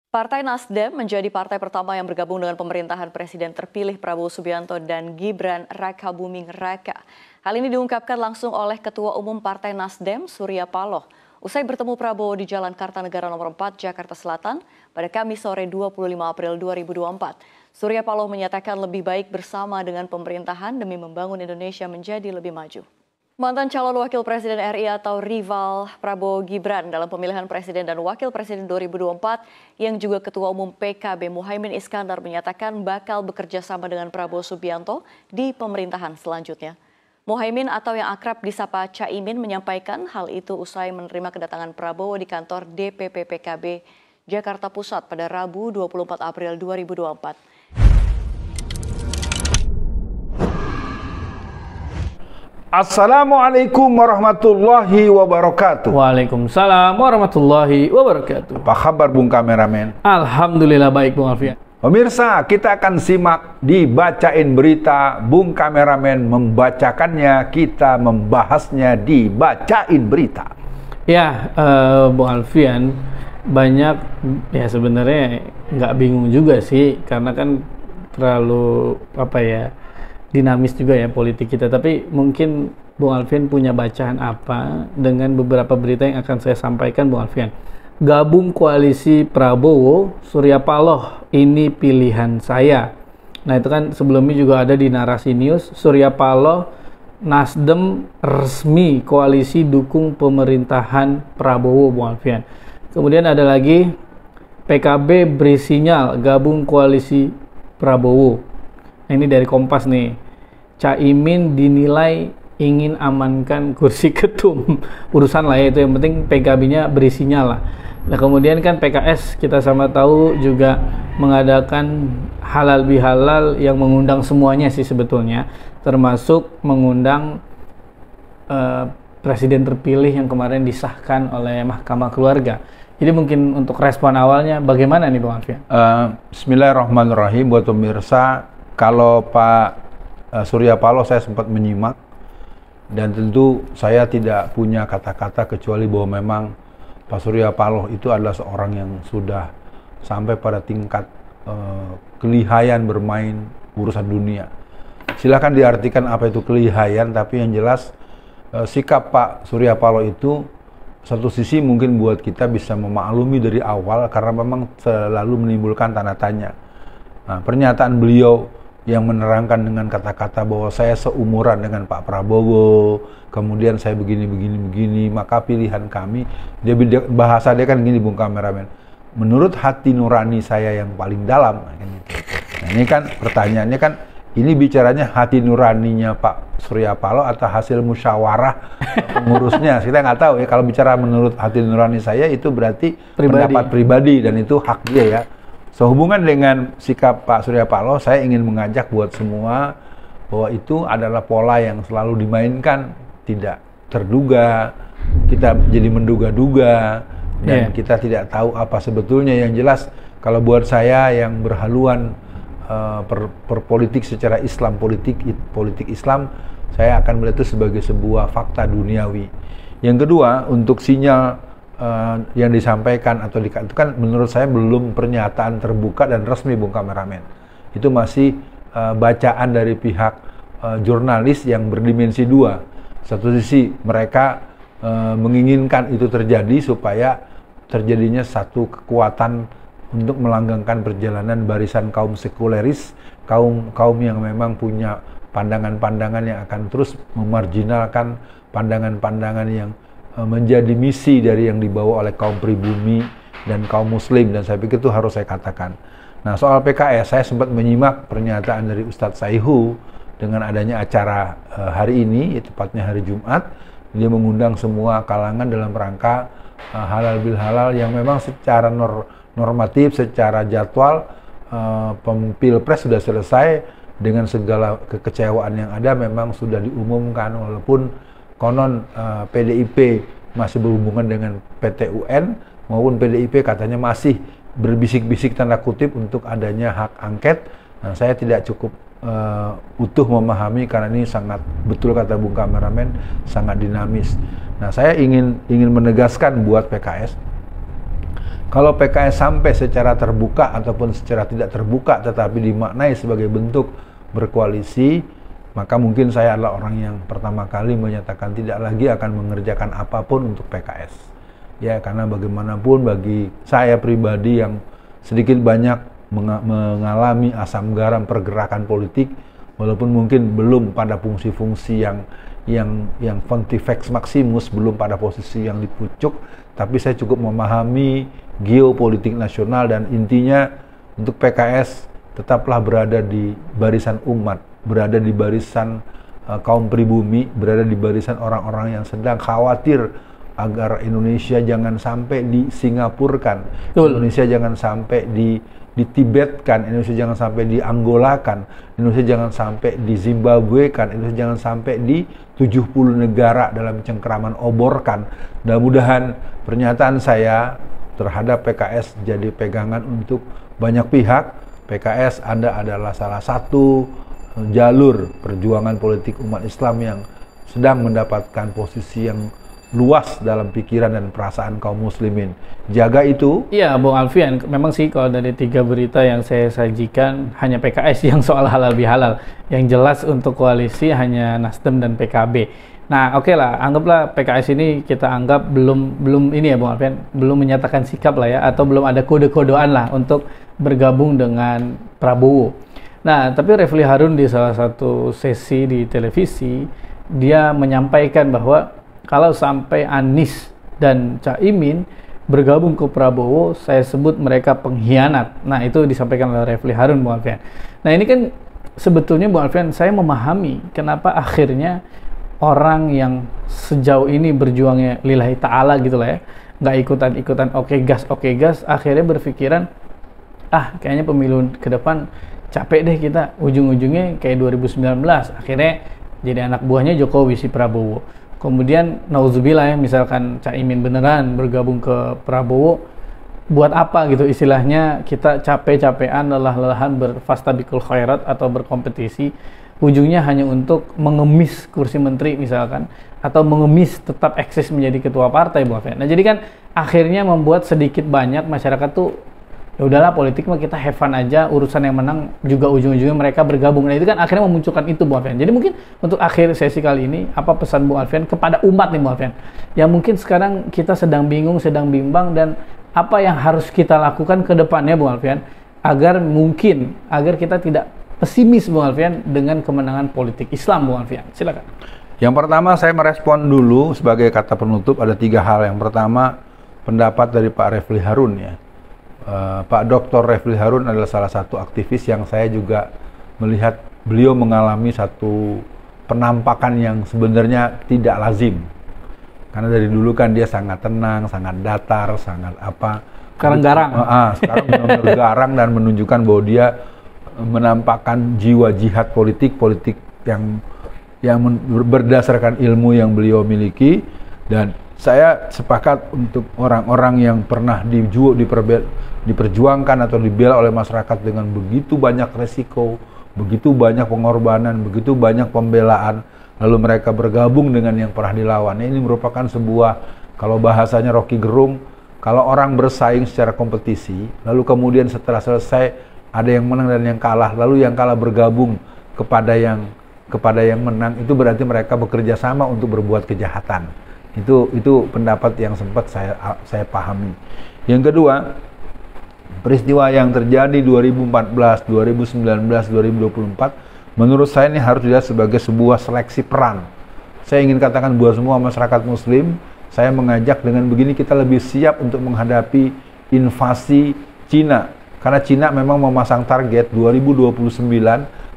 Partai Nasdem menjadi partai pertama yang bergabung dengan pemerintahan Presiden terpilih Prabowo Subianto dan Gibran Rakabuming Raka. Hal ini diungkapkan langsung oleh Ketua Umum Partai Nasdem, Surya Paloh, usai bertemu Prabowo di Jalan Kartanegara nomor 4, Jakarta Selatan pada Kamis sore 25 April 2024. Surya Paloh menyatakan lebih baik bersama dengan pemerintahan demi membangun Indonesia menjadi lebih maju. Mantan calon wakil presiden RI atau rival Prabowo Gibran dalam pemilihan presiden dan wakil presiden 2024 yang juga ketua umum PKB Muhaimin Iskandar menyatakan bakal bekerja sama dengan Prabowo Subianto di pemerintahan selanjutnya. Muhaimin atau yang akrab disapa Caimin menyampaikan hal itu usai menerima kedatangan Prabowo di kantor DPP PKB Jakarta Pusat pada Rabu 24 April 2024. Assalamualaikum warahmatullahi wabarakatuh. Waalaikumsalam warahmatullahi wabarakatuh. Apa kabar Bung Kameramen? Alhamdulillah baik Bung Alfian. Pemirsa, kita akan simak dibacain berita. Bung Kameramen membacakannya, kita membahasnya di bacain berita. Ya, Bung Alfian, banyak ya sebenarnya nggak bingung juga sih, karena kan terlalu dinamis juga ya politik kita. Tapi mungkin Bung Alfian punya bacaan apa dengan beberapa berita yang akan saya sampaikan, Bung Alfian. Gabung koalisi Prabowo, Surya Paloh, ini pilihan saya. Nah itu kan sebelumnya juga ada di Narasi News, Surya Paloh, Nasdem resmi koalisi dukung pemerintahan Prabowo, Bung Alfian. Kemudian ada lagi PKB beri sinyal gabung koalisi Prabowo. Ini dari Kompas nih. Caimin dinilai ingin amankan kursi ketum. Urusan lah ya itu, yang penting PKB-nya beri sinyal lah. Nah kemudian kan PKS kita sama tahu juga mengadakan halal bihalal yang mengundang semuanya sih sebetulnya. Termasuk mengundang presiden terpilih yang kemarin disahkan oleh Mahkamah Keluarga. Jadi mungkin untuk respon awalnya bagaimana nih Bang Alfian? Bismillahirrahmanirrahim buat pemirsa. Kalau Pak Surya Paloh saya sempat menyimak, dan tentu saya tidak punya kata-kata kecuali bahwa memang Pak Surya Paloh itu adalah seorang yang sudah sampai pada tingkat kelihayan bermain urusan dunia. Silakan diartikan apa itu kelihayan, tapi yang jelas sikap Pak Surya Paloh itu satu sisi mungkin buat kita bisa memaklumi dari awal karena memang selalu menimbulkan tanda tanya. Nah, pernyataan beliau yang menerangkan dengan kata-kata bahwa saya seumuran dengan Pak Prabowo, kemudian saya begini, maka pilihan kami, bahasa dia kan gini Bung Kameramen, menurut hati nurani saya yang paling dalam. Nah ini kan pertanyaannya kan, ini bicaranya hati nuraninya Pak Surya Paloh atau hasil musyawarah pengurusnya, kita nggak tahu ya. Kalau bicara menurut hati nurani saya itu berarti pendapat pribadi dan itu hak dia ya. Sehubungan dengan sikap Pak Surya Paloh, saya ingin mengajak buat semua bahwa itu adalah pola yang selalu dimainkan, tidak terduga, kita jadi menduga-duga, dan kita tidak tahu apa sebetulnya. Yang jelas, kalau buat saya yang berhaluan berpolitik secara Islam, politik Islam, saya akan melihat itu sebagai sebuah fakta duniawi. Yang kedua, untuk sinyal yang disampaikan atau itu kan menurut saya belum pernyataan terbuka dan resmi Bung Kameramen. Itu masih bacaan dari pihak jurnalis yang berdimensi dua. Satu sisi mereka menginginkan itu terjadi supaya terjadinya satu kekuatan untuk melanggengkan perjalanan barisan kaum sekuleris, kaum yang memang punya pandangan-pandangan yang akan terus memarginalkan pandangan-pandangan yang menjadi misi dari yang dibawa oleh kaum pribumi dan kaum muslim, dan saya pikir itu harus saya katakan. Nah soal PKS, saya sempat menyimak pernyataan dari Ustadz Saihu dengan adanya acara hari ini, tepatnya hari Jumat. Dia mengundang semua kalangan dalam rangka halal bil halal yang memang secara normatif, secara jadwal Pilpres sudah selesai dengan segala kekecewaan yang ada, memang sudah diumumkan walaupun konon PDIP masih berhubungan dengan PT UN maupun PDIP katanya masih berbisik-bisik tanda kutip untuk adanya hak angket. Nah, saya tidak cukup utuh memahami karena ini sangat, betul kata Bung Kameramen, sangat dinamis. Nah, saya ingin menegaskan buat PKS, Kalau PKS sampai secara terbuka ataupun secara tidak terbuka tetapi dimaknai sebagai bentuk berkoalisi, maka mungkin saya adalah orang yang pertama kali menyatakan tidak lagi akan mengerjakan apapun untuk PKS. Ya, karena bagaimanapun bagi saya pribadi yang sedikit banyak mengalami asam garam pergerakan politik, walaupun mungkin belum pada fungsi-fungsi yang Pontifex Maximus, belum pada posisi yang di pucuk, tapi saya cukup memahami geopolitik nasional dan intinya untuk PKS tetaplah berada di barisan umat, berada di barisan kaum pribumi, berada di barisan orang-orang yang sedang khawatir agar Indonesia jangan sampai disingapurkan, Indonesia jangan sampai ditibetkan, Indonesia jangan sampai dianggolakan, Indonesia jangan sampai di Zimbabwekan, Indonesia jangan sampai di 70 negara dalam cengkeraman oborkan. Mudah-mudahan pernyataan saya terhadap PKS jadi pegangan untuk banyak pihak. PKS Anda adalah salah satu jalur perjuangan politik umat Islam yang sedang mendapatkan posisi yang luas dalam pikiran dan perasaan kaum muslimin. Jaga itu. Iya, Bung Alfian, memang sih kalau dari 3 berita yang saya sajikan hanya PKS yang soal halal bihalal. Yang jelas untuk koalisi hanya Nasdem dan PKB. Nah, oke lah, anggaplah PKS ini kita anggap belum ini ya Bung Alfian, belum menyatakan sikap lah ya, atau belum ada kode-kodean lah untuk bergabung dengan Prabowo. Nah, tapi Refli Harun di salah satu sesi di televisi, dia menyampaikan bahwa kalau sampai Anies dan Caimin bergabung ke Prabowo, saya sebut mereka pengkhianat. Nah, itu disampaikan oleh Refli Harun, Bung Alfian. Nah, ini kan sebetulnya Bung Alfian, saya memahami kenapa akhirnya orang yang sejauh ini berjuangnya lillahi ta'ala gitu lah ya, nggak ikutan-ikutan oke gas, akhirnya berpikiran, kayaknya pemilu ke depan capek deh kita, ujung-ujungnya kayak 2019, akhirnya jadi anak buahnya Jokowi si Prabowo. Kemudian nauzubillah ya, misalkan Caimin beneran bergabung ke Prabowo, buat apa gitu istilahnya kita capek-capean, lelah-lelahan berfastabiqul khairat atau berkompetisi, ujungnya hanya untuk mengemis kursi menteri misalkan, atau mengemis tetap eksis menjadi ketua partai, Bu Alfian. Nah, jadi kan akhirnya membuat sedikit banyak masyarakat tuh ya udahlah, politik mah kita have fun aja, urusan yang menang juga ujung-ujungnya mereka bergabung. Nah, itu kan akhirnya memunculkan itu, Bu Alfian. Jadi mungkin untuk akhir sesi kali ini, apa pesan Bu Alfian kepada umat nih, Bu Alfian, yang mungkin sekarang kita sedang bingung, sedang bimbang, dan apa yang harus kita lakukan ke depannya, Bu Alfian, agar kita tidak pesimis, Bu Alfian, dengan kemenangan politik Islam, Bu Alfian. Silakan. Yang pertama, saya merespon dulu sebagai kata penutup ada 3 hal. Yang pertama, pendapat dari Pak Refli Harun ya. Pak Dr. Refli Harun adalah salah satu aktivis yang saya juga melihat beliau mengalami satu penampakan yang sebenarnya tidak lazim. Karena dari dulu kan dia sangat tenang, sangat datar, sangat apa. Sekarang garang. Sekarang benar-benar garang dan menunjukkan bahwa dia menampakkan jiwa jihad politik yang berdasarkan ilmu yang beliau miliki. Dan saya sepakat untuk orang-orang yang pernah diperjuangkan atau dibela oleh masyarakat dengan begitu banyak resiko, begitu banyak pengorbanan, begitu banyak pembelaan, lalu mereka bergabung dengan yang pernah dilawan. Ini merupakan sebuah, kalau bahasanya Rocky Gerung, kalau orang bersaing secara kompetisi, lalu kemudian setelah selesai ada yang menang dan yang kalah, lalu yang kalah bergabung kepada yang menang, itu berarti mereka bekerja sama untuk berbuat kejahatan. Itu pendapat yang sempat saya pahami. Yang kedua, peristiwa yang terjadi 2014, 2019, 2024 menurut saya ini harus dilihat sebagai sebuah seleksi peran. Saya ingin katakan buat semua masyarakat muslim, saya mengajak dengan begini, kita lebih siap untuk menghadapi invasi Cina. Karena Cina memang memasang target 2029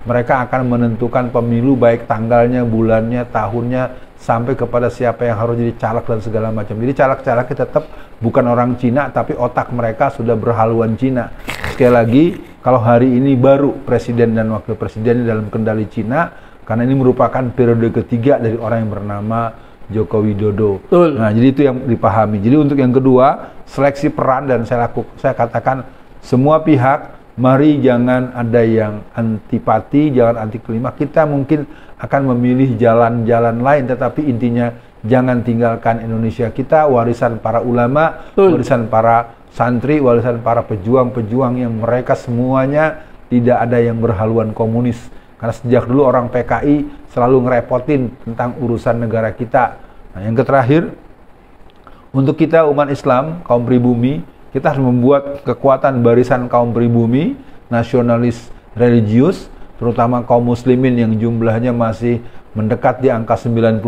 mereka akan menentukan pemilu, baik tanggalnya, bulannya, tahunnya, sampai kepada siapa yang harus jadi caleg dan segala macam. Jadi caleg-calegnya tetap bukan orang Cina, tapi otak mereka sudah berhaluan Cina. Sekali lagi, kalau hari ini baru presiden dan wakil presiden dalam kendali Cina, karena ini merupakan periode ketiga dari orang yang bernama Joko Widodo. Betul. Nah, jadi itu yang dipahami. Jadi untuk yang kedua, seleksi peran, dan saya katakan semua pihak, mari jangan ada yang antipati, jangan anti kelima. Kita mungkin akan memilih jalan-jalan lain, tetapi intinya jangan tinggalkan Indonesia kita, warisan para ulama, warisan para santri, warisan para pejuang-pejuang yang mereka semuanya tidak ada yang berhaluan komunis. Karena sejak dulu orang PKI selalu ngerepotin tentang urusan negara kita. Nah, yang terakhir, untuk kita umat Islam, kaum pribumi, kita harus membuat kekuatan barisan kaum pribumi, nasionalis religius, terutama kaum muslimin yang jumlahnya masih mendekat di angka 90%.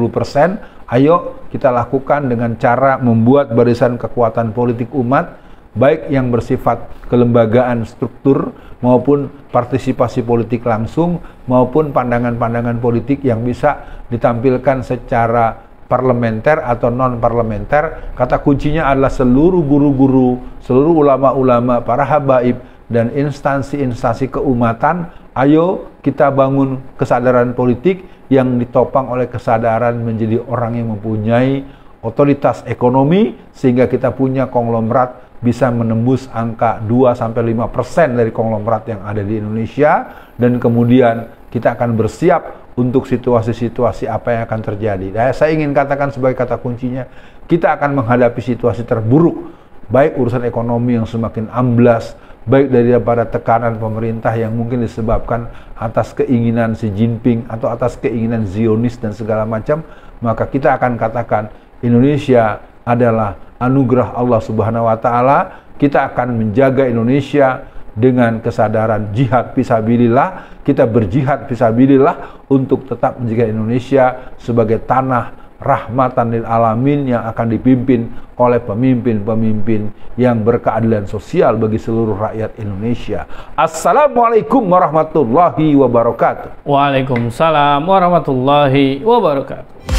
Ayo kita lakukan dengan cara membuat barisan kekuatan politik umat, baik yang bersifat kelembagaan struktur maupun partisipasi politik langsung maupun pandangan-pandangan politik yang bisa ditampilkan secara parlementer atau non-parlementer. Kata kuncinya adalah seluruh guru-guru, seluruh ulama-ulama, para habaib, dan instansi-instansi keumatan. Ayo kita bangun kesadaran politik yang ditopang oleh kesadaran menjadi orang yang mempunyai otoritas ekonomi, sehingga kita punya konglomerat bisa menembus angka 2-5% dari konglomerat yang ada di Indonesia, dan kemudian kita akan bersiap untuk situasi-situasi apa yang akan terjadi. Nah, saya ingin katakan sebagai kata kuncinya, kita akan menghadapi situasi terburuk, baik urusan ekonomi yang semakin amblas, baik daripada tekanan pemerintah yang mungkin disebabkan atas keinginan Xi Jinping atau atas keinginan Zionis dan segala macam, maka kita akan katakan Indonesia adalah anugerah Allah Subhanahu wa taala. Kita akan menjaga Indonesia dengan kesadaran jihad fisabilillah. Kita berjihad fisabilillah untuk tetap menjaga Indonesia sebagai tanah rahmatan lil alamin yang akan dipimpin oleh pemimpin-pemimpin yang berkeadilan sosial bagi seluruh rakyat Indonesia. Assalamualaikum warahmatullahi wabarakatuh. Waalaikumsalam warahmatullahi wabarakatuh.